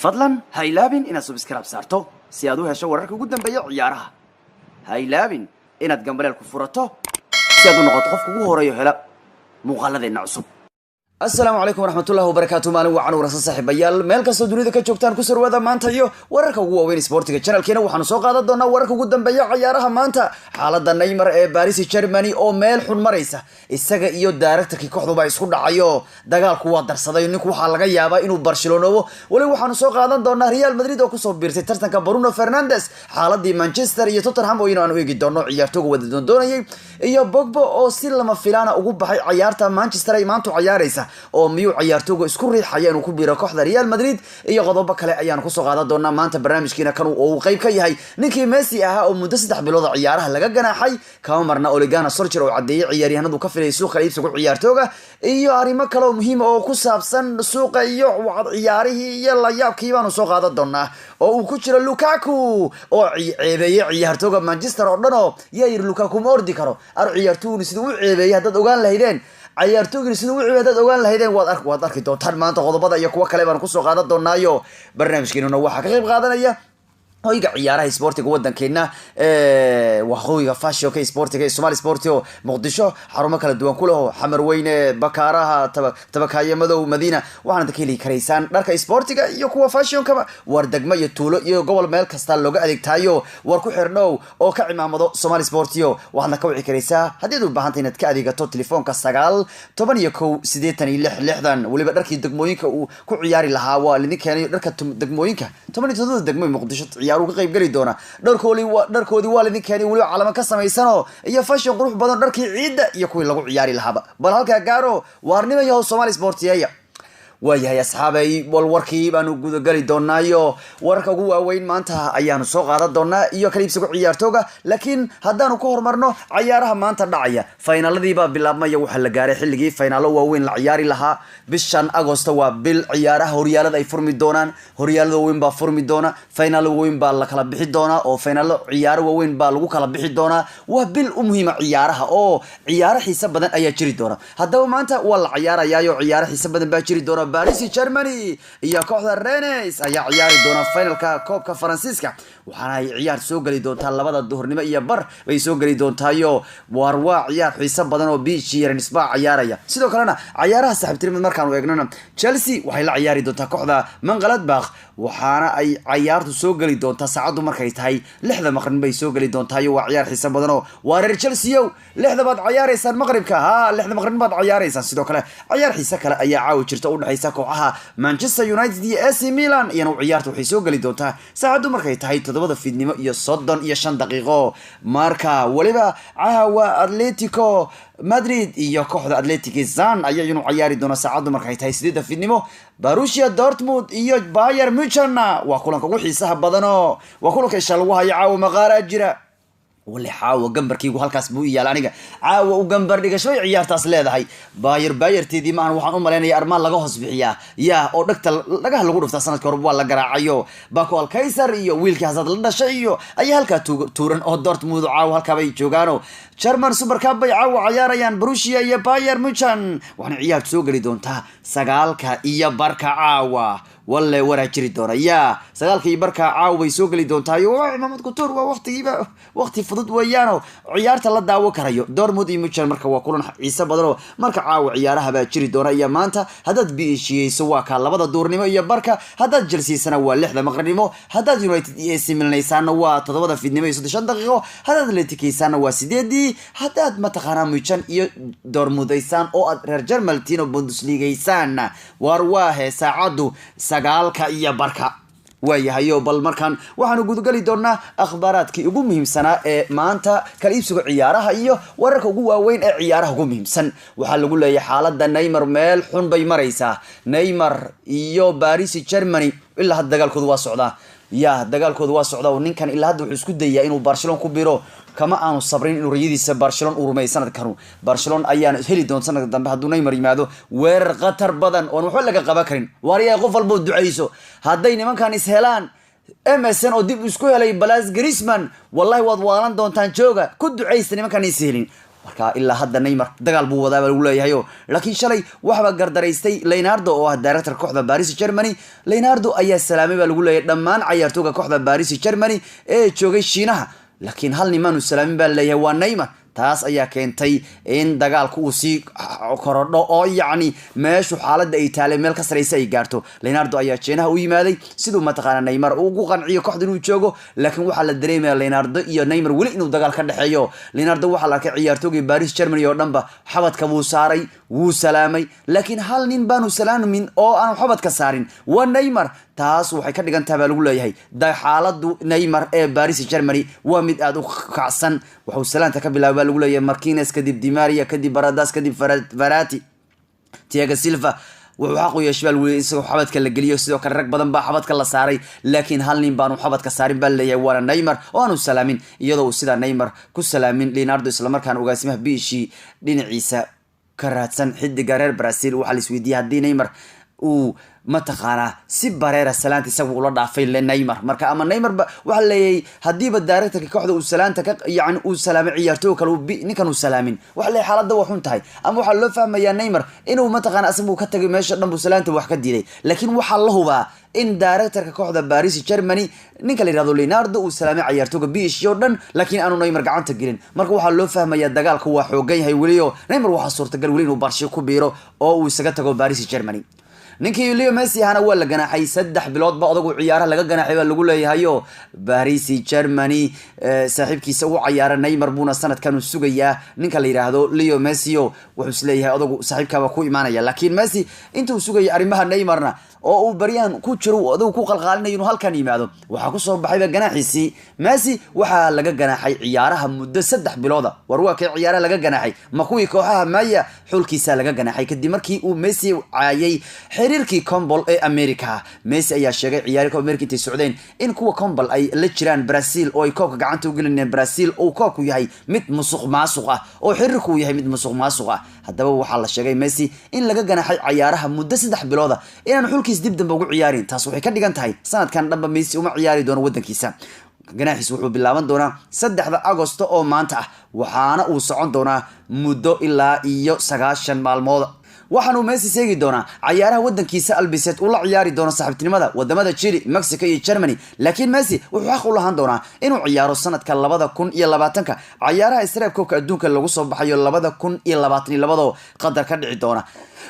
fadlan ha ilaabin inaad subscribe saarto si aad u hesho wararka ugu dambeeya ciyaaraha. Ha ilaabin inaad gambaleel ku furato si aad u noqoto qofka ugu horeeyo hela muuqaaladeena cusub. السلام عليكم ورحمة الله وبركاته. مالين وعن ورسال صاحب بيال مالك صدوري ذا كجوكتان كسر وذا مانتا يو ورك وين سبورتيك channel كنا وحنا سوق هذا دونا ورك وجودن بيا عيارها مانتا حالة نيمار باريس جيرماني أو ميل حن مريسة السجا يو دايركت كي كحضو بايس خد عيو دجال قوة درس هذا ينكو حلقة يابا إنه برشلونة ولو وحنا سوق هذا دونا ريال مدريد أو كسر بيرسي ترتن كبرونو فرنانديز حالة دي مانشستر يتوتنهام وينو أنو يجي دونا عيارتو وذ دونا يو بوجبا أو سيل لما فيلانا أوجب عيارتا مانشستر يمانتو عياريسة أو ميو عيارتوغو isku riixayaan ku biiro kooxda Real Madrid iyo qodobo kale ayaan ku soo qaadan doonaa maanta barnaamijkeena kan uu qayb ka yahay ninkii Messi ahaa oo muddo 3 bilood ciyaaraha laga ganaaxay kama marna Ole Gunnar Solskjaer oo cadeeyay ciyaaryahanadu ka filay suuqa iibsiga ciyaartooga iyo arrimo kale oo muhiim ah oo ku saabsan suuqa iyo ciyaarihii iyo la yaabkii baan soo qaadan doonaa oo uu ku jiro Lukaku oo ceebeeyay ciyaartooga Manchester oo dhan oo yaayir Lukaku ma ordi karo ciyaartoogu sidoo uu ceebeeyay hadad ogaan lahaydeen ciyaartooyga sidoo wixii dad ogaan lahaydeen waad arki doontaan maanta qodobada iyo kuwa kale baan ku soo qaadan doonaayo barnaamijkeena waxa ka qayb qaadanaya hoyga ciyaaraha sportiga wadankeena waxooyga fashion ka sportiga Somali Sportio Muqdisho xarumo kala duwan ku leh xamar weyne bakaaraha tabakaaya madow Madiina waxaan dadkii kareysaan dharka sportiga iyo kuwa fashion kaba war degmo iyo tuulo iyo gobol meel kasta looga adeegtayo war ku xirnow oo ka cimaamado Somali Sportio waxaad ka wici kareysaa hadii aad u baahan tahay inaad ka adeegato telefoonka 9 waliba dharkii degmooyinka uu ku ciyaari lahaa waa lidin keenay dharka degmooyinka 17 degmo Muqdisho ka qayb gali doona dharkoodi waa lidin keenay waliba calama ka sameysano iyo fashion qurux badan dharkii ciida iyo kuwii lagu ciyaari lahaaba bal halka gaaro waarnimo yahay Somali Sportiya waayahay asxaabay warkii baanu guud gali doonaayo warka ugu waaweyn maanta ayaanu soo qaadan doonaa iyo kaliibsiga ciyaartooga laakiin haddaanu ku hormarno ciyaaraha maanta dhacaya finaaladii baa bilaabmaya waxa la gaaray xilligii finaalo waaweyn la ciyaari lahaa bishan Agosto waa bil ciyaaraha horyaalada ay furmi doonaan horyaalada weyn baa furmi doona finaalo weyn baa la kala bixi doona oo finaalo ciyaaro waaweyn baa lagu kala bixi doona waa bil u muhiim ah ciyaaraha oo ciyaaro xiiso badan ayaa jiri doona haddaba maanta waa la ciyaarayaa ciyaaro xiiso badan baa jiri doona Paris Germany iyo kooxda Rennes ayaa ciyaari doona finalka koobka Faransiiska waxaana ay ciyaar soo gali doontaa labada duhurnimo iyo bar bay soo gali doontaayo waa ciyaar xiiso badan oo beach iyo Rennes baa ciyaaraya sidoo kalena ciyaaraha saaxiibtinimada markaan u eegnana Chelsea waxay la ciyaari doontaa kooxda Mönchengladbach waxaana ay ciyaartu soo gali doontaa saacadu markay tahay 6 maqrib bay soo gali doontaayo waa ciyaar xiiso badan oo waa reer Chelsea 6 baad ciyaaraysan maqribka 6 maqrib baad ciyaaraysan sidoo kale ciyaar xiiso kale ayaa caawi jirta u dhaxaysa kooxaha Manchester United iyo AC Milan iyana ciyaartu waxay soo gali doontaa saacadu markay tahay 7 fiidnimo iyo 35 daqiiqo marka waliba caawa Atletico Madrid iyo kooxda Athletic Zan ayaa inuu ciyaari doona saacadu markay tahay 8 fiidnimo Borussia Dortmund iyo Bayern Munchen waa kulanka ugu xiisaha badan oo waa kulanka isha lagu hayo caawa maqaara jira wali xaawo gambarkiigu halkaas buu yaal aniga caawa u gambar dhigasho ciyaartaas leedahay Bayerteedii ma waxaan u maleynaya armaan laga hoos bixiyaa yaa oo dhagta laga lagu dhufta sanadka hore waa la garaacayo Bako Alkaiser iyo wiilkii Hazard la dhashay iyo ay halka tuuran oo Dortmund caawa halka bay joogaano German Super Cup bay caawa ciyaarayaan Borussia iyo Bayern Munchen waxaan ciyaar soo gali doontaa 9 iyo barka caawa walla wara jiri doona yaa 9 iyo barka caawa bay soo gali doontaa Maxamed Couture waa waqti fudud weeyaan ciyaarta la daawo karayo Dortmund iyo Munchen marka waa kulan xiiso badan oo marka caawa ciyaaraha baa jiri doona iyo maanta hadad biishiyeyso waa ka labada duurnimo iyo barka hadad Chelsea sana waa 6 maqribnimo hadad United iyo AC Milan sana waa 7 fiidnimo iyo 35 daqiiqo hadad Athletic sana waa 8 hadad mataqaana Munchen iyo Dortmund aysan oo reer Germany Bundesliga aysan waa saacadu 9 iyo barka waayahayo bal markan waxaanu gudgali doonaa akhbaaraadkii ugu muhiimsanaa ee maanta kala iibsiga ciyaaraha iyo wararka ugu waaweyn ee ciyaaraha ugu muhiimsan waxa lagu leeyahay xaaladda Neymar meel xun bay maraysaa Neymar iyo Paris Germany ilaa dagaalkoodu waa socdaa dagaalkoodu waa socdaa oo ninkan ilaa hadda wuxuu isku dayaa inuu Barcelona ku biro kama aanu sabrin inuu riyadiisa Barcelona u rumeeyo sanadkan Barcelona ayaan heli doon sanadka dambe hadduu Neymar yimaado weerar qatar badan oo wax laga qaban karin wariya qof walba ducayso hadday nimankan is helaan MSN oo dib isku helay Blas Griezmann wallahi waad waalan doontaan jooga ku ducaysta nimankan is helin marka ilaa hadda Neymar dagaal buu wadaa lagu leeyahay laakiin shalay waxba gardaraystay Leonardo oo ah director kooxda Paris Germany. Leonardo ayaa salaamay baa lagu leeyahay dhammaan ciyaartooyga kooxda Paris Germany ee joogay Shiinaha, laakiin hal niman uu salaamin baa leeyahay waa Neymar. taas ayaa keentay in dagaalku uu sii korodho oo yacni meeshu xaaladda ay taalay meel ka sareysa ay gaarto. Leonardo ayaa Shiinaha u yimaaday sidoo mataqaana Neymar ugu qanciyo kooxda inuu joogo, laakiin waxa la dareemayaa Leonardo iyo Neymar wali inuu dagaal ka dhaxeeyo. Leonardo waxa la arkay ciyaartooyga Paris Germany oo dhanba xabadka buu saaray, wuu salaamay, laakiin hal nin baanu salaamin oo aan xabadka saarin waa Neymar. taas waxay ka dhigan tahay lagu leeyahay xaaladdu Neymar ee Paris Germany waa mid aad u kacsan. wuxuu salaanta ka bilaabay lagu leeyahay Marquinhos, kadib Di Maria, kadib Baradas, kadib Verratti, Thiago Silva. wuxuu xaq u yeeshay wali isagoo xabadka la geliyo, sidoo kale rag badan baa xabadka la saaray, laakiin hal nin baanu xabadka saarin baa leeyahay waa Neymar oo aanu salaamin, iyadoo sida Neymar ku salaamin Leonardo isla markaan ogaasimaha biishii dhinaciisa ka raadsan xidiga reer Brazil. waxa la isweydiiyay haddii Neymar uu mataqaana si bareera salaanta isagu ula dhaafay Neymar, marka ama Neymar waxa leeyahay hadiiba directorka kooxda uu salaanta ka yaani uu salaamay ciyaartooyga kale ninkan uu salaamin waxa leeyahay xaaladda waa xun tahay, ama waxa loo fahmayaa Neymar inuu mataqaana asagu ka tagay meesha dhan buu salaanta wax ka diiday, laakiin waxa la hubaa in directorka kooxda Paris Germany ninka la yiraahdo Leonardo uu salaamay ciyaartooyga biishii oo dhan, laakiin aanu Neymar gacanta gelin. marka waxa loo fahmayaa dagaalku waa xoogan yahay waliyo Neymar waxa suurtagal wali inuu Barcelona ku biiro oo uu isaga tago Paris Germany. ninkii Leo Messi hana waa la ganaaxay 3 bilood ba odagu ciyaaraha laga ganaaxay baa lagu leeyahay Paris Germany saaxiibkiisa uu ciyaara Neymar buuna sanadkan u sugayaa. ninka la yiraahdo Leo Messi wuxuu isleeyahay odagu saaxiibkaba ku imaanaya, laakiin Messi intuu sugaya arimaha Neymarna oo uu bariyaan ku jiro odagu ku qalqaalinayo inuu halkan yimaado waxa ku soo baxay ganaaxiisi. Messi waxa laga ganaaxay ciyaaraha muddo 3 bilood war waa kay ciyaaraha laga ganaaxay ma kuwii kooxaha Maya xulkiisa laga ganaaxay kadib markii uu Messi caayay xiriirkii Combal ee America. Messi ayaa sheegay ciyaaryahanka America intii socdeen in kuwa Combal ay la jiraan Brazil oo ay koobka gacanta u gelinayaan Brazil oo koobku yahay mid musuq ah oo xiriirku yahay mid musuq ah. haddaba waxa la sheegay Messi in laga ganaaxay ciyaaraha muddo 3 bilood inaan xulkiisa dib dambe ugu ciyaarin. taas waxay ka dhigan tahay sanadkan dhanba Messi uma ciyaari doono wadankiisa. ganaaxiis wuxuu bilaaban doonaa 3 Agoosto oo maanta ah, waxaana uu socon doonaa muddo ilaa iyo 9 maalmood. waxaanu Messi seegi doonaa ciyaaraha wadankiisa Albacete uu la ciyaari doono saaxiibtinimada wadamada Chile, Mexico iyo Germany, laakiin Messi wuxuu xaq u lahaan doonaa inuu ciyaaro sanadka 2020 ciyaaraha Isreebka adduunka lagu soo baxayo 2022 qadar ka dhici doona.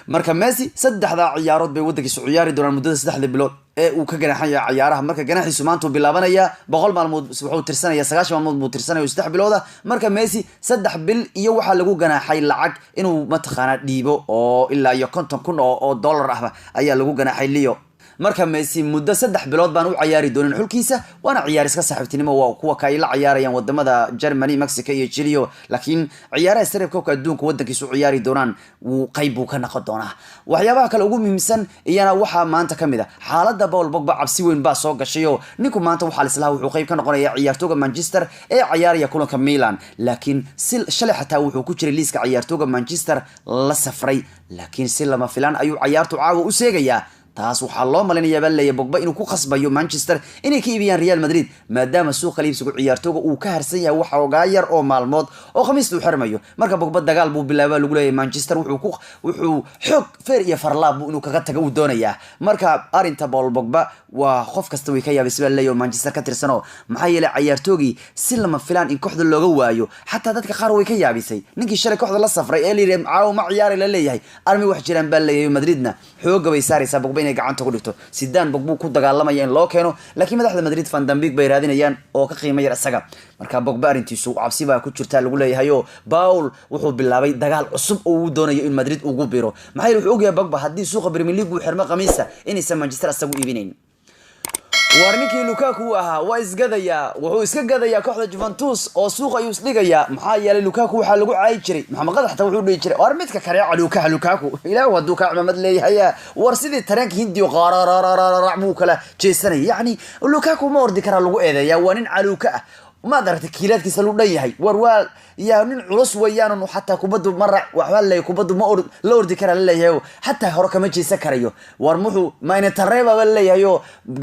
marka Messi 3 ciyaarood bay wadankiisa ciyaari doonaan muddada 3 bilood ee uu ka ganaaxaya ciyaaraha. marka ganaaxiisu maanta bilaabanaya 100 maalmood wuxuu tirsanaya 9 maalmood buu tirsanayo 3 bilood. marka Messi 3 bil iyo waxa lagu ganaaxay lacag inuu mataqaana dhiibo oo ilaa iyo 50,000 oo dollar ah ayaa lagu ganaaxay Leo. marka Messi muddo 3 bilood baan u ciyaari doonin xulkiisa, waana ciyaar iska saaxiibtinimo waa kuwa kay la ciyaarayaan wadamada Germany, Mexico iyo Chile, laakiin ciyaaraha Isreebka adduunka wadankiisa u ciyaari doonaan uu qayb uu ka noqon doonaa. waxyaabaha kale ugu muhiimsan iyana waxa maanta kamid ah xaaladda Paul Pogba cabsi weyn baa soo gashay ninku maanta waxa la islaha wuxuu qayb ka noqonayaa ciyaartooyga Manchester ee ciyaaraya kulanka Milan, laakiin shalay xataa wuxuu ku jiray liiska ciyaartooyga Manchester la safray, laakiin si lama filaan ayuu ciyaartu caawa u seegayaa. taas waxa loo malinayaa balay Pogba inuu ku qasbayo Manchester inay ka iibiyaan Real Madrid maadaama suuqa iibsiga ciyaartooyga uu ka harsan yahay waxa uga yar oo maalmood oo khamiis uu xirmayo. marka Pogba dagaal buu bilaabay lagu leeyahay Manchester wuxuu xoog feer iyo farlaab inuu kaga tago u doonayaa. marka arinta Paul Pogba waa qof kasta way ka yaabisay leeyahay Manchester ka tirsano maxay yeelay ciyaartoogii si lama filaan in kooxda looga waayo, xataa dadka qaar way ka yaabisay ninkii shalay kooxda la safray ee liireem caaw ma ciyaari la leeyahay armi wax jiraan baa leeyahay Madridna xooga bay saaraysaa Pogba inay gacanta ku dhigto. sidaan Pogba ku dagaalamaya in loo keeno, laakiin madaxda Madrid Van de Beek bay raadinayaan oo ka qiimo yar isaga. marka Pogba arintiisu cabsi baa ku jirta lagu leeyahay Paul wuxuu bilaabay dagaal cusub oo uu doonayo in Madrid ugu biiro. maxay wuxuu ogyahay Pogba haddii suuqa Premier League uu xirmo khamiisa inaysan Manchester asagu iibinayn. warninkii Lukaku ahaa waa isgadaya, wuxuu iska gadaya kooxda Juventus oo suuqa ayuu isdhigaya. maxaa yeelay Lukaku waxa lagu caay jiray Maxamed Qadax xataa wuxuu dhigi jiray war midka kare Lukaku ilaahu haduu ka cimamad leeyahay war sidii tareenka hindiyo qaararararac buu kala jeesanay. yani Lukaku ma ordi kara lagu eedeeyaa waa nin caluuka ah ma daragtay kiilaadkiisa lu dhan yahay war waa yaa nin culus weeyaan xataa kubadu mara waxba leeyahay kubadu ma la ordi kara leeyahay xataa hore kama jeesan karayo war muxuu ma ina tareeba leeyahay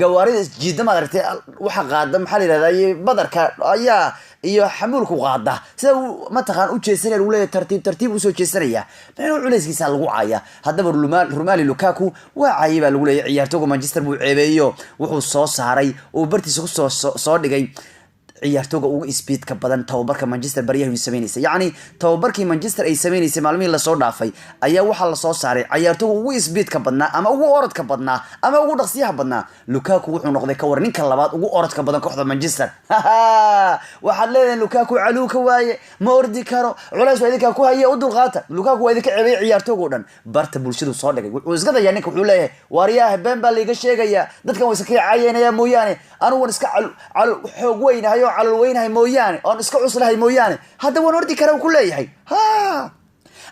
gawaarida jiidama daragtay waxa qaada maxaa la yiraahdaa badarka ayaa iyo xamuulku qaada sida ma taqaan u jeesanay uu leeyahay tartiib u soo jeesanaya inuu culayskiisa lagu caaya hadaba Romelu Lukaku waa cayba lagu leeyahay ciyaartooyga Manchester buu ceebeeyo wuxuu soo saaray oo bartiisa ku soo dhigay ciyaartooyga ugu speedka badan tababarka Manchester bariyaha sameynaysa yaani tababarkii Manchester ay sameynaysa maalmihii la soo dhaafay ayaa waxa la soo saaray ciyaartooyga ugu speedka badnaa ama ugu orodka badnaa ama ugu dhaqsiyaha badnaa Lukaku wuxuu noqday ka war ninka labaad ugu orodka badan kooxda Manchester waxa leeyahay Lukaku caluuka waaye ma ordi karo culays waa idinka ku haya u dulqaata Lukaku waa idinka ceebay ciyaartooyga dhan barta bulshadu soo dhigay wuxuu iska dayaa ninka wuxuu leeyahay wariyaha been baa liiga sheegaya dadkan way iska caayeenaya mooyaane anu wan iska xoog weynahay على وينها مويان أو نسكع وصلها مويان هذا ونوردي كلام كله يحي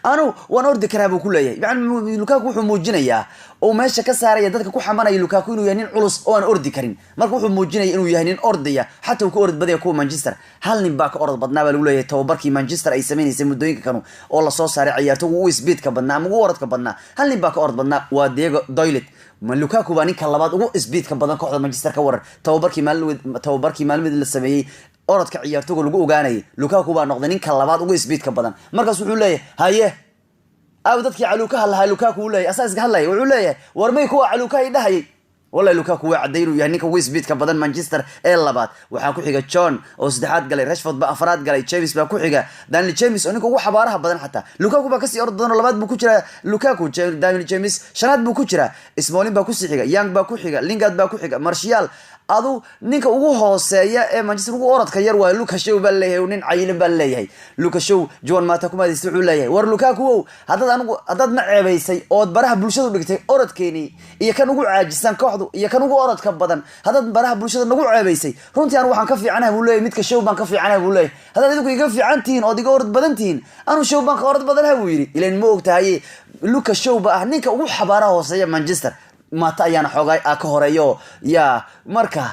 أنا ونوردي كلام كله يحي يعني لوكاكو حموجنا يا أو ماشى كسر يا دتك كو حمانا لوكاكو إنه يهنين علص أو نوردي كريم ما كو حموجنا إنه يهنين أرضية حتى وكورد بدي يكون مانشستر هل نباك أرض بدنا بالولاية توبركي مانشستر أي سمين يسمو دوين كانوا والله صوص سريع عيارته ويسبيت كبدنا مورد كبدنا هل نباك أرض بدنا وديجو دايلت ما لوكاكو باني كلابات ugu isbiidka badan kooxda Manchester ka waran tababarkii maalmid la sameeyay orodka ciyaartooyga lagu ogaanay Lukaku baa noqday ninka labaad ugu isbiidka badan markaas wuxuu leeyahay haye aw dadkii caluuka halaha Lukaku leeyahay asaas ka hadlay wuxuu leeyahay warmay kuwa caluuka ay dhahay والله لوكاكو وعدينو يعني نينكا ويسبيت كبدن مانشستر ee labaad waxa ku xiga John oo saddexaad galay Rashford ba afraad galay James ba ku xiga Daniel James oo ninka ugu xabaaraha badan xataa Lukaku ba ka sii ordoon labaad buu ku jira Lukaku Daniel James shanaad buu ku jira Smalling ba ku sii xiga Young ba ku xiga Lingard ba ku xiga Martial adu ninka ugu hooseeya ee Manchester ugu orodka yar waa Lucas Shaw baa leeyahay nin cayilin baa leeyahay Lucas Shaw Joan Mata kuma diistu leeyahay war Lukaku hadad ma ceebaysay oo baraha bulshadu dhigtay orodkeeni iyo kan ugu caajisan kooxdu iyo kan ugu orodka badan hadad baraha bulshada nagu ceebaysay runtii aan waxaan ka fiicanahay buu leeyahay midka Shaw baan ka fiicanahay buu leeyahay hadad idinku iga fiicantiin oo diga orod badantiin anu Shaw baan ka orod badanahay buu yiri ileen ma ogtahay Lucas Shaw baa ninka ugu xabaaraha hooseeya Manchester maata ayana xoogay ka horeeyo ya marka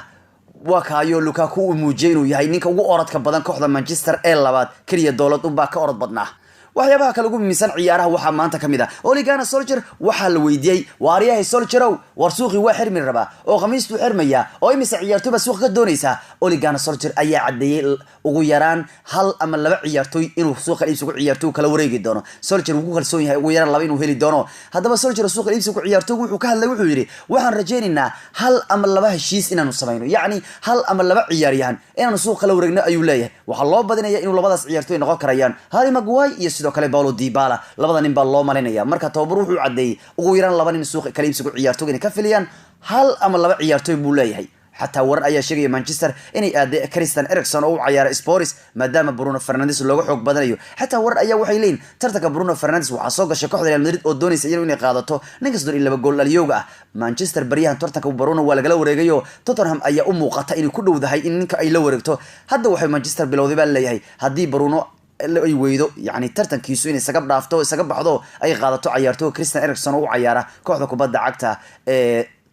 wakaayo Lukaku uu muujinay yahay ninka ugu orodka badan kooxda Manchester ee labaad kaliya dawlad u baa ka orod badnaa waxyaabaha kale ugu miisan ciyaaraha waxa maanta kamid ah Ole Gunnar Solskjaer waxa la weydiiyay waariyaha Solskjaer war suuqi waa xirmi raba oo khamiistu xirmaya oo imisa ciyaartooy suuq ka doonaysa Ole Gunnar Solskjaer ayaa cadeeyay ugu yaraan hal ama laba ciyaartooy inuu suuqa iibsigu ciyaartooy kala wareegi doono Solskjaer uu ku kalsoon yahay ugu yaraan laba inuu heli doono hadaba Solskjaer suuqa iibsigu ciyaartooy wuxuu ka hadlay wuxuu yiri waxaan rajaynaynaa hal ama laba heshiis inaanu sameeyno yaani hal ama laba ciyaaryahan inaanu suuq kala wareegno ayuu leeyahay waxa loo badinayaa inuu labadaas ciyaartooy noqon karayaan Harry Maguire iyo sidoo kale Paulo Dybala labada nin baa loo malinaya marka tababar wuxuu cadeeyay ugu yaraan laba nin suuq kala iibsigu ciyaartooy inay ka filiyaan hal ama laba ciyaartooy buu leeyahay حتى ورن أي شيء مانشستر إني أدي كريستيان إريكسون أو عيار سبوريس ما دام برونو فرنانديز لوجو حق بدنيو حتى ورن أي وحيلين ترتك برونو فرنانديز وحصوق شكوح ريال مدريد أودوني سيجنو إني قادته نقص دور إلا بقول اليوغا مانشستر بريان ترتك برونو ولا جلو رجيو توتنهام أي قطع إني كله وذهي إنك أي لو رجته هذا وحي مانشستر بلو ذي بالله هدي برونو اللي ويدو يعني ترتن كيسو إني سقب رافتو سقب بحضو أي قادته عيارته كريستيان إريكسون أو عياره كوحدة كبدا عكتا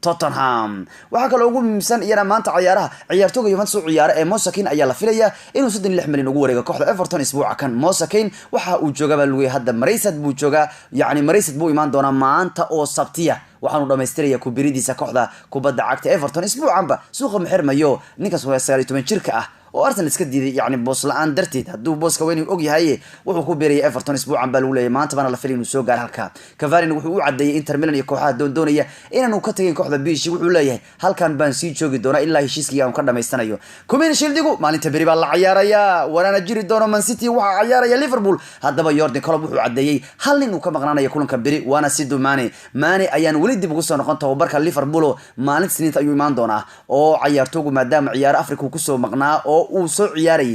توتنهام waxa kale ugu miisan iyana maanta ciyaartooyga Juventus ciyaara ee Mosakin ayaa la filayaa inuu 36 milyan ugu wareego kooxda Everton isbuuca kan Mosakin waxa uu joogaa Luis hadda Mareysad buu joogaa yani Mareysad buu imaan doona maanta oo Sabtiya waxaanu dhameystiraya ku biridiisa kooxda kubadda cagta Everton isbuucanba suuqa maxirmayo ninkaas waa 19 jirka ah oo Arsenal iska diiday yani boos la'aan darteed haduu booska weyn og yahay wuxuu ku beeriyay Everton isbuucan baa lagu leeyahay maanta bana la filayo inuu soo gaar halka Cavani wuxuu u cadeeyay Inter Milan iyo kooxaha doonaya inaanu ka tagin kooxda Bishi wuxuu leeyahay halkan baan sii joogi doona ilaa heshiiskii aan ka dhameystanayo Community Shield-igu maalinta beri baa la ciyaaraya warana jiri doona Man City waxa ciyaaraya Liverpool hadaba Jordan Klopp wuxuu cadeeyay hal nin uu ka maqnaanayo kulanka beri waana Sadio Mane ayaan wali dib ugu soo noqon tababarka Liverpool maalinta Isniinta ayuu imaan doona oo ciyaartooygu maadaama ciyaar Afrika ku soo maqnaa oo uu soo ciyaaray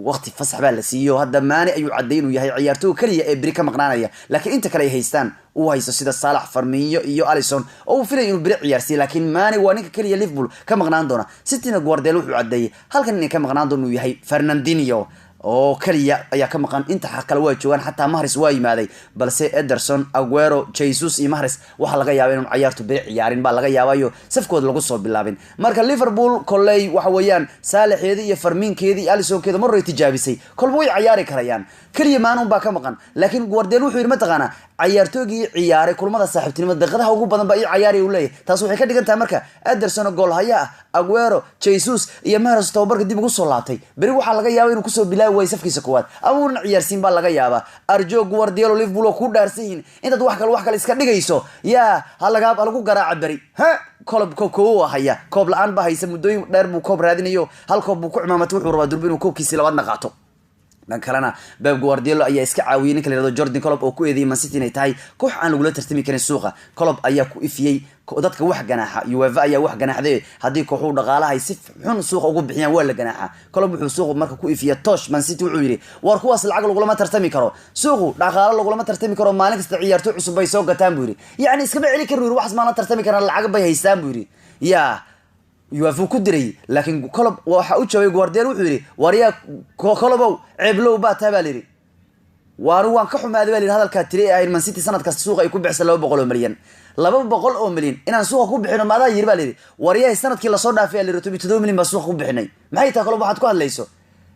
waqti fasax baa la siiyo hadda Mane ayuu cadeeyay inuu yahay ciyaartooy kaliya ee beri ka maqnaanaya laakiin inta kale ay haystaan uu haysto sida Salah Firmino iyo Alisson oo uu filayo inuu beri ciyaarsi laakiin Mane waa ninka kaliya Liverpool ka maqnaan doona City-na Guardiola wuxuu cadeeyay halkan inay ka maqnaan doona inuu yahay Fernandinho oo kaliya ayaa ka maqan inta kale waa joogan xataa Mahrez waa yimaaday balse Ederson Aguero Jesus iyo Mahrez waxa laga yaabaa inuu ciyaartu bari ciyaarin baa laga yaabayo safkooda lagu soo bilaabin marka Liverpool kolay waxa weeyaan Salixeedii iyo Firminkeedii Alisonkeeda mar ay tijaabisay kolba way ciyaari karayaan kaliya maanu baa ka maqan laakiin Guardiola wuxuu yiri ma taqaana ciyaartoygii ciyaaray kulmada saaxiibtinimo daqiiqadaha ugu badan ba ay ciyaari u leeyahay taas waxay ka dhigan tahay marka Ederson gool haya Aguero Jesus iyo Mahrez tababarka dib ugu soo laabtay bari waxa laga yaabaa inuu ku soo bilaabo way safkiisa koowaad ama uu ciyaarsiin baa laga yaabaa Arjo Guardiola Liverpool ku dhaarsiin inta wax kale iska dhigayso yaa halagu garaaca bari koob haya koob la'aan ba haysa muddooyin dheer buu koob raadinayo hal koob buu ku cimaamad wuxuu rabaa durba inuu koobkiisa labaad qaato dan kalena Pep Guardiola ayaa iska caawiyay ninka la yiraahdo Jordan Klopp oo ku eedeeyay Man City inay tahay koox aan lagu la tartami karin suuqa Klopp ayaa ku ifiyay dadka wax ganaaxa UEFA ayaa wax ganaaxday hadii kooxu dhaqaalaha si xun suuqa ugu bixiyaan waa la ganaaxa Klopp wuxuu suuqa marka ku ifiyay tosh Man City wuxuu yiri war kuwaas lacag lagu lama tartami karo suuqu dhaqaalaha lagu lama tartami karo maalin kasta ciyaartoy cusub ay soo gataan buu yiri yani iska bixili karo wax ma la tartami karaan lacag bay haystaan buu yiri yaa UEFA ku diray laakiin Klopp waxa uu jawaabay Guardiola wuxuu yiri wariya Kloppow ceeblow baa tabaliri waan ka xumaaday baa hadalka tiri ay Man City sanad kasta suuqa ay ku bixisay 200 milyan 200 milyan inaan suuqa ku bixino maada yiri baa liri wariya sanadkii la soo dhaafay la 7 milyan baa suuqa ku bixinay maxay taa Klopp waxaad ku hadlayso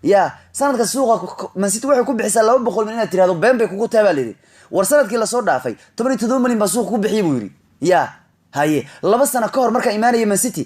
yaa sanadka suuqa Man City waxay ku bixisay 200 milyan inaad tiraado been bay kugu tabaliri war sanadkii la soo dhaafay 17 milyan baa suuqa ku bixiyay buu yiri yaa haye 2 sano ka hor marka iimaanay Man City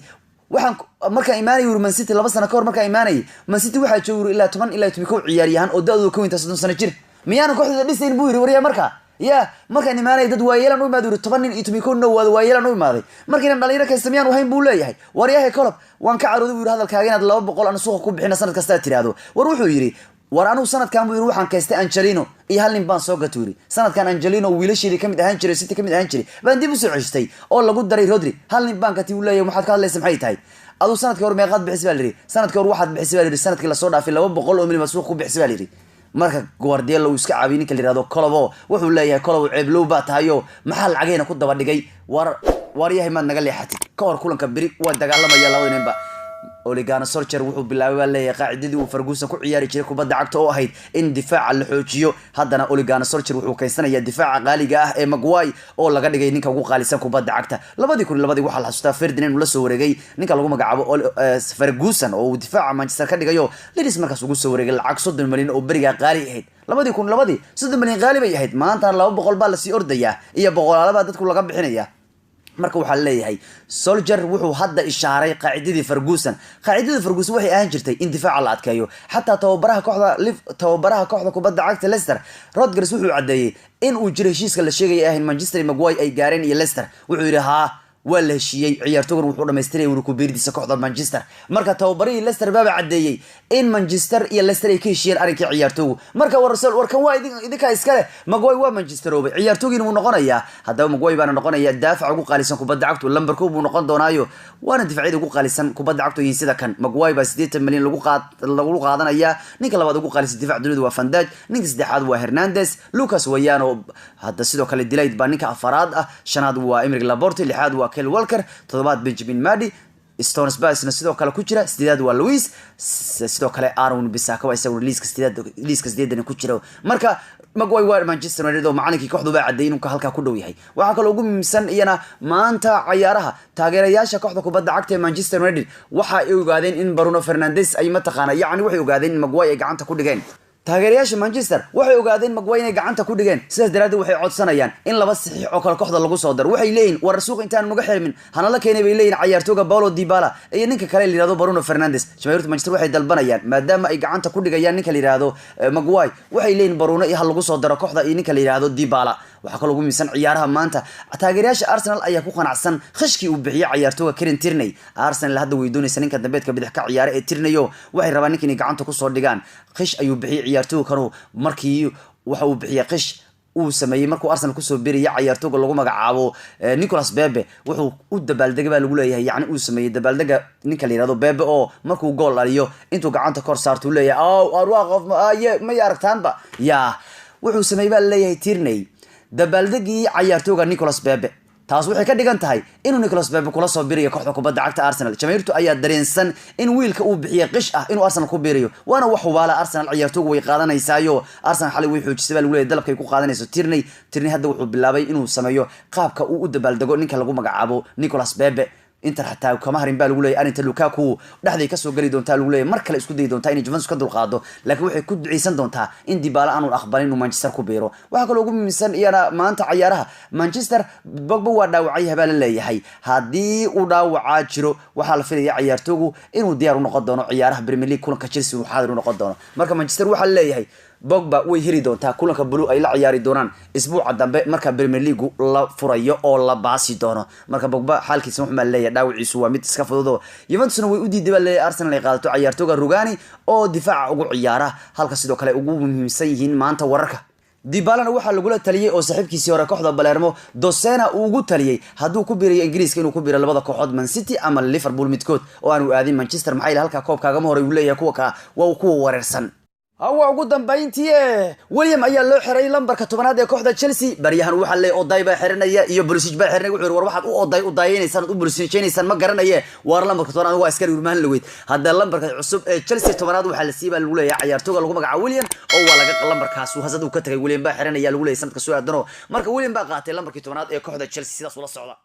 waxaan marka iimaanay Man City 2 sano ka hor marka iimaanay Man City waxa joogay ilaa 10 ilaa 12 ciyaaryahan oo daadooda ka weynta 30 sano jir miyaan kooxda dhisayn buu yiri wariya marka yaa marka iimaanay dad waayeelan u imaado 10 nin iyo 12 no wada waayeelan u imaaday markii dhalinyaro ka sameyaan wahayn buu leeyahay wariyaha Klopp waan ka carooday buu yiri hadalkaaga inaad 200 aan suuqa ku bixina sanad kasta tiraado war wuxuu yiri war anu sanadkan buu yiri waxaan kaystay Angelino iyo hal nin baan soo gaturi sanadkan Angelino wiilasheedii kamid ahaan jiray City kamid ahaan jiray baan dib u soo ceshtay oo lagu daray Rodri hal nin baan ka tii u leeyahay maxaad ka hadlaysaa maxay tahay adu sanadkii hore meeqad bixisay baa liri sanadkii hore waxaad bixisay baa liri sanadkii la soo dhaafay 200 milyan suuq ku bixisay baa liri marka Guardiola uu iska caawin ninka la yiraahdo Klopp wuxuu leeyahay Klopp ceeblow baa tahayo maxaa lacagayna ku daba dhigay war yahay maad naga leexatay ka hor kulanka biri waa dagaalamaya labada ninba Ole Gunnar Solskjaer wuxuu bilaabay leeyahay qaacidadii uu Ferguson ku ciyaari jiray kubadda cagta oo ahayd in difaaca la xoojiyo haddana Ole Gunnar Solskjaer wuxuu kaysanayaa difaaca qaaliga ah ee Maguire oo laga dhigay ninka ugu qaalisan kubadda cagta 2002 waxa la xasuustaa Ferdinand uu la soo wareegay ninka lagu magacaabo Ferguson oo difaaca Manchester ka dhigayo Leeds markaas ugu soo wareegay lacag 30 milyan oo bariga qaali ahayd 2002 30 milyan qaali bay ahayd maanta 200 baa la sii ordaya iyo boqolaalaba dadku laga bixinaya marka waxa leeyahay Solskjaer wuxuu hadda ishaaray qaacidadii Ferguson waxay ahaan jirtay in difaaca la adkeeyo hatta tababaraha kooxda kubadda cagta Leicester Rodgers wuxuu cadeeyay in uu jiray heshiiska la sheegay ah in Manchester Maguire ay gaareen iyo Leicester wuxuu yiri waa la heshiiyay ciyaartoygan wuxuu dhameystiray inuu ku biirdiisa kooxda Manchester marka tababarihii Leicester baa cadeeyay in Manchester iyo Leicester ay ka heshiiyeen arinkii ciyaartooygu marka warkan waa idinka iskale Maguire waa Manchester oo ciyaartoygiina uu noqonayaa hadaba Maguire baa noqonaya daafac ugu qaalisan kubadda cagta lambarka uu noqon doonaayo waana difaaciid ugu qaalisan kubadda cagta iyo sida kan Maguire baa 80 milyan lagu qaadanaya ninka labaad ugu qaalisan difaac dunida waa Van Dijk ninka saddexaad waa Hernandez Lucas Wayano hadda sidoo kale Delight baa ninka afaraad ah shanaad waa Emerick Laporte lixaad waa Kyle Walker toddobaad Benjamin Mendy Stones Bassna sidoo kale ku jira sideed waa Luis sidoo kale Aaron Bissaka waa isagu liiska sideedan ku jira marka Maguire waa Manchester United oo macallinkii kooxdu baa cadeeyay inuu halka ku dhow yahay waxa kale ugu muhiimsan iyana maanta ciyaaraha taageerayaasha kooxda kubadda cagta ee Manchester United waxa ay ogaadeen in Bruno Fernandes ay mataqaana yani waxay ogaadeen in Maguire ay gacanta ku dhigeen taageerayaasha Manchester waxay ogaadeen Maguire inay gacanta ku dhigeen sidaas daraaddeed waxay codsanayaan in laba saxiix oo kala kooxda lagu soo daro waxay leeyihiin war suuq intaan uga xirmin hana la keenay bay leeyihiin ciyaartooyga Paulo Dybala iyo ninka kale la yiraahdo Bruno Fernandes jamaahirta Manchester waxay dalbanayaan maadaama ay gacanta ku dhigayaan ninka la yiraahdo Maguire waxay leeyihiin Bruno iyo hal lagu soo daro kooxda iyo ninka la yiraahdo Dybala waxa kale ugu miisan ciyaaraha maanta taageerayaasha Arsenal ayaa ku qanacsan khashkii uu bixiyay ciyaartooyga Kieran Tierney Arsenal hadda way doonaysaa ninka dambeedka bidix ka ciyaara ee Tierney waxay rabaan ninka inay gacanta ku soo dhigaan khish ayuu bixiyay ciyaartooyga kanu markii waxa uu bixiyay khish uu sameeyay markuu Arsenal ku soo biiriyay ciyaartooyga lagu magacaabo Nicolas Pepe wuxuu u dabaaldegay baa lagu leeyahay yani uu sameeyay dabaaldega ninka la yiraahdo Pepe oo markuu gool dhaliyo intuu gacanta kor saarto leeyahay arwaaqof ma aragtaanba wuxuu sameeyay baa leeyahay Tierney dabaaldegii ciyaartooyga Nicolas Pepe taas waxay ka dhigan tahay inuu Nicolas Pepe kula soo biirayo kooxda kubadda cagta Arsenal jamaahirtu ayaa dareensan in wiilka uu bixiyay qish ah inuu Arsenal ku biirayo waana wax hubaala Arsenal ciyaartooygu way qaadanaysayo Arsenal xalay way xoojisay bal leeyahay dalabkay ku qaadanayso Tierney hadda wuxuu bilaabay inuu sameeyo qaabka uu u dabaaldego ninka lagu magacaabo Nicolas Pepe inter hataa kama harin baa lagu leeyahay arinta Lukaku dhaxday ka soo gali doontaa lagu leeyahay mar kale isku day doontaa in Juventus ka dulqaado laakiin waxay ku duceysan doontaa in Dybala aanu aqbalin inuu Manchester ku biiro waxa kale ugu muhiimsan iyana maanta ciyaaraha Manchester Pogba waa dhaawacay habaa la leeyahay hadii uu dhaawaca jiro waxa la filayaa ciyaartooygu inuu diyaar u noqon doono ciyaaraha Premier League kulanka Chelsea uu xaadir u noqon doono marka Manchester waxa la leeyahay Pogba way hiri doontaa kulanka Blue ay la ciyaari doonaan isbuuca dambe marka Premier League la furayo oo la baasi doono marka Pogba xaalkiisa wuxuu leeyahay dhaawaciisu waa mid iska fudud Juventus way u diiday baa leeyahay Arsenal ay qaadato ciyaartooyga Rugani oo difaaca ugu ciyaara halka sidoo kale ugu muhiimsan yihiin maanta wararka Dybala waxa lagu la taliyay oo saaxiibkiisii hore kooxda Palermo Dosena uu ugu taliyay haduu ku biirayo Ingiriiska inuu ku biiro labada kooxood Man City ama Liverpool midkood oo aanu aadin Manchester maxay halka koobkaaga ma hore uu leeyahay kuwa wareersan awa ugu dambeyntii William ayaa loo xiray lambarka 10aad ee kooxda Chelsea bariyahan waxa leey oday baa xiranaya iyo Pulisic baa xiranay wuxuu war waxaad u daayeenaysan u Pulisic ma garanaye war lambarka 10aad waa askari urmaan la weyd hadda lambarka cusub ee Chelsea 10aad waxa la siibaa lagu leeyahay ciyaartooyga lagu magacaabo William oo waa laga lambarkaas uu hasad uu ka tagay William baa xiranaya lagu leeyahay sanadka soo aadano marka William baa qaatay lambarkii 10aad ee kooxda Chelsea sidaas ula socda